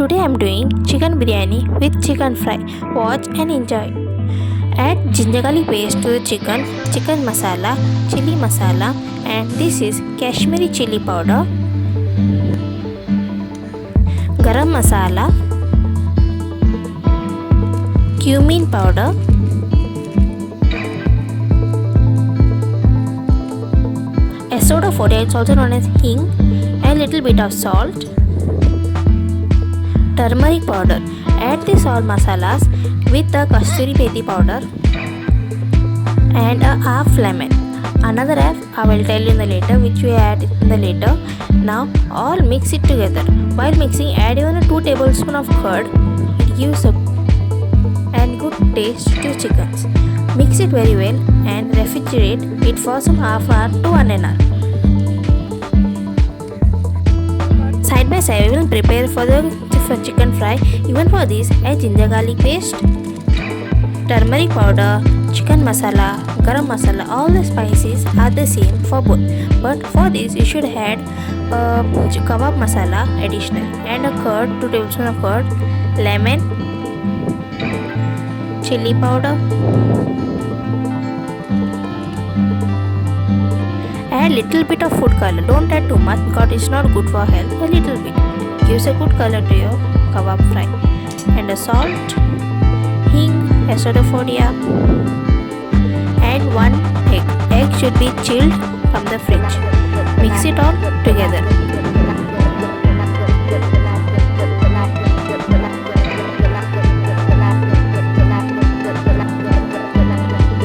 Today I'm doing chicken biryani with chicken fry. Watch and enjoy. Add ginger garlic paste to the chicken masala, chili masala, and this is Kashmiri chili powder, garam masala, cumin powder, soda, it's also known as hing, and little bit of salt, turmeric powder. Add these all masalas with the kasturi methi powder and a half lemon. Another half I will tell you in the later, which we add in the later. Now all mix it together. While mixing, add even 2 tablespoons of curd. It gives a and good taste to chickens. Mix it very well and refrigerate it for some half hour to 1 hour. Side by side, we will prepare for the chicken fry. Even for this, add ginger garlic paste, turmeric powder, chicken masala, garam masala. All the spices are the same for both. But for this, you should add kebab masala additional and a curd, 2 tablespoons of curd, lemon, chili powder. Add little bit of food color. Don't add too much because it's not good for health. A little bit gives a good color to your kebab fry. And a salt, hing, acidophobia. Add 1 egg. Egg should be chilled from the fridge. Mix it all together.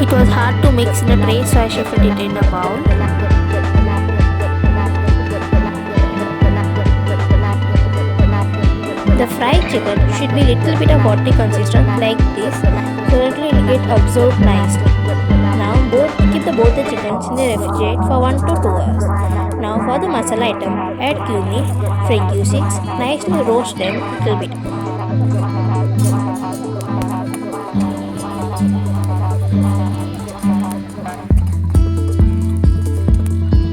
It was hard to mix in a tray, so I shuffled it in a bowl. The fried chicken should be little bit of watery consistent like this, so that it will get absorbed nicely. Now keep both the chickens in the refrigerator for 1 to 2 hours. Now for the masala item, add cumin, French seeds, nicely roast them little bit.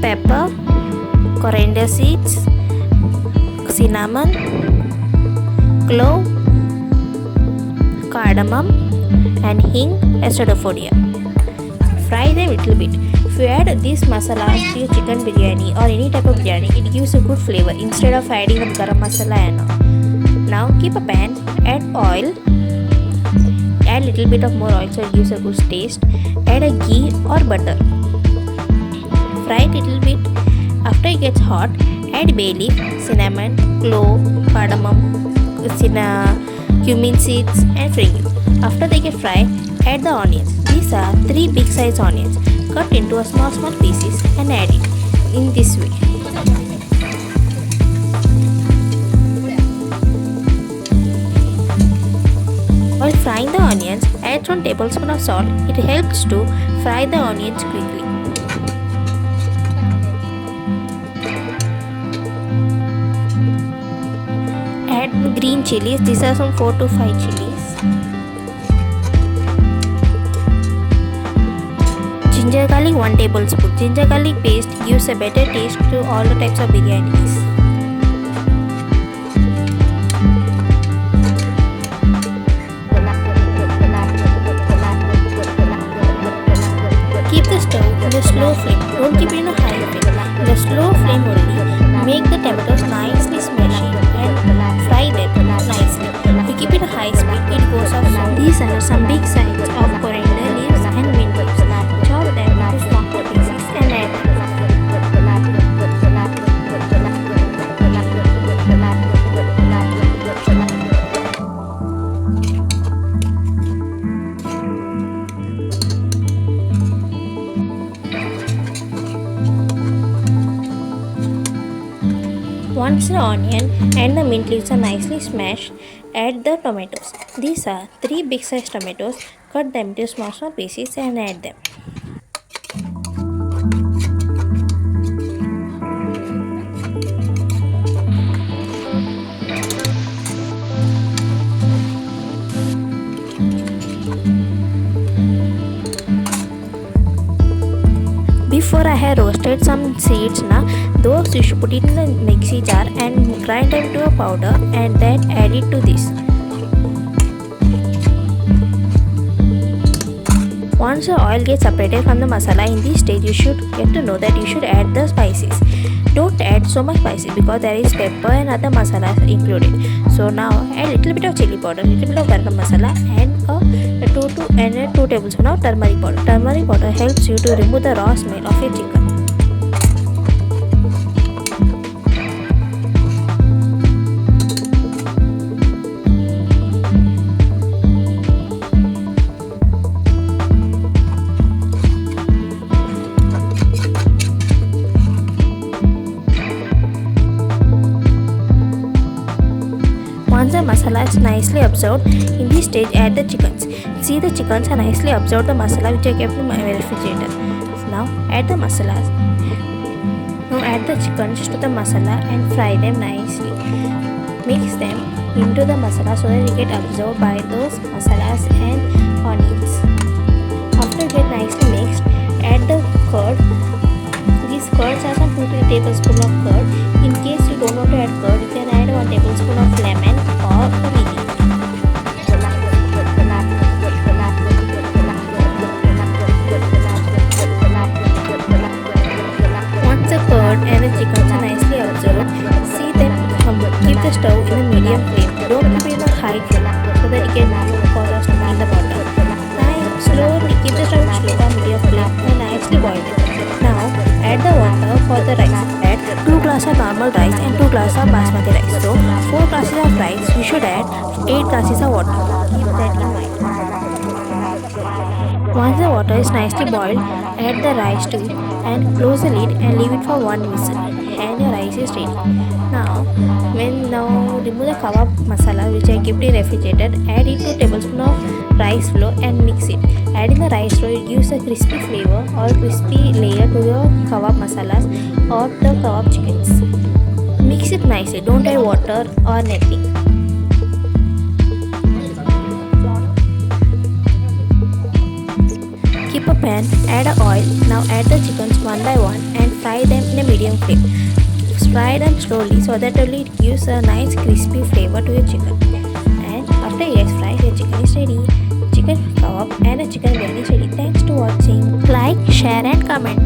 Pepper, coriander seeds, cinnamon, clove, cardamom, and hing, acidophobia. Fry them little bit. If you add these masalas to your chicken biryani or any type of biryani, it gives a good flavor instead of adding a garam masala and all. Now keep a pan, add oil, add little bit of more oil so it gives a good taste. Add a ghee or butter. Fry it little bit. After it gets hot, add bay leaf, cinnamon, clove, cardamom, cumin seeds, and french. After they get fried, add the onions. These are 3 big size onions. Cut into a small pieces and add it in this way. While frying the onions, add 1 tablespoon of salt. It helps to fry the onions quickly. Add green chilies. These are some 4 to 5 chilies. Ginger garlic 1 tablespoon. Ginger garlic paste gives a better taste to all the types of biryanis. Keep the stove in a slow flame. Don't keep it in a high flame. In a slow flame only. Make the tomatoes nicely smashy and fry them nicely. If you keep it at high speed, it goes off soon. These are some big size of coriander leaves and mint leaves. Chop them into small pieces and add them. Once the onion and the mint leaves are nicely smashed, add the tomatoes. These are 3 big size tomatoes. Cut them into small pieces and add them. Before I have roasted some seeds now, those you should put it in the mixie jar and grind them to a powder and then add it to this. Once the oil gets separated from the masala, in this stage you should get to know that you should add the spices. Don't add so much spices because there is pepper and other masalas included. So now add little bit of chili powder, little bit of garam masala and a 2 tablespoons of turmeric powder. Turmeric powder helps you to remove the raw smell of your chicken. Once the masala is nicely absorbed, in this stage add the chickens. See, the chickens are nicely absorbed the masala which I kept in my refrigerator. So now add the masalas. Now add the chickens to the masala and fry them nicely. Mix them into the masala so that they get absorbed by those masalas and onions. After get nicely mixed, add the curd. These curds are some 2-3 tablespoons of curd. In case you don't want to add curd, you can add 1 tablespoon of lemon or vinegar. Once the curd and the chickens are nicely absorbed, see them keep the stove in a medium flame. Don't keep it in a high flame so that it can cause us to clean the bottom. Now slowly keep the stove slow or medium flame and nicely boil it. Now add the water for the rice. Add 2 glasses of normal rice and 2 glasses of basmati rice. So 4 glasses of rice, you should add 8 glasses of water. Keep that in mind. Once the water is nicely boiled, add the rice to it and close the lid and leave it for 1 whistle. And your rice is ready. Now remove the kebab masala which I kept in refrigerator. Add it 2 tablespoons of rice flour and mix it. Adding the rice flour, it gives a crispy flavor or crispy layer to your kebab masalas or the kebab chickens. Mix it nicely. Don't add water or nothing. Keep a pan, add a oil. Now add the chickens one by one and fry them in a medium flame. Fry them slowly so that only it gives a nice crispy flavor to your chicken. And after it gets fried, your chicken is ready. Chicken kebab and a chicken biryani is ready. Thanks to watching. Like, share and comment.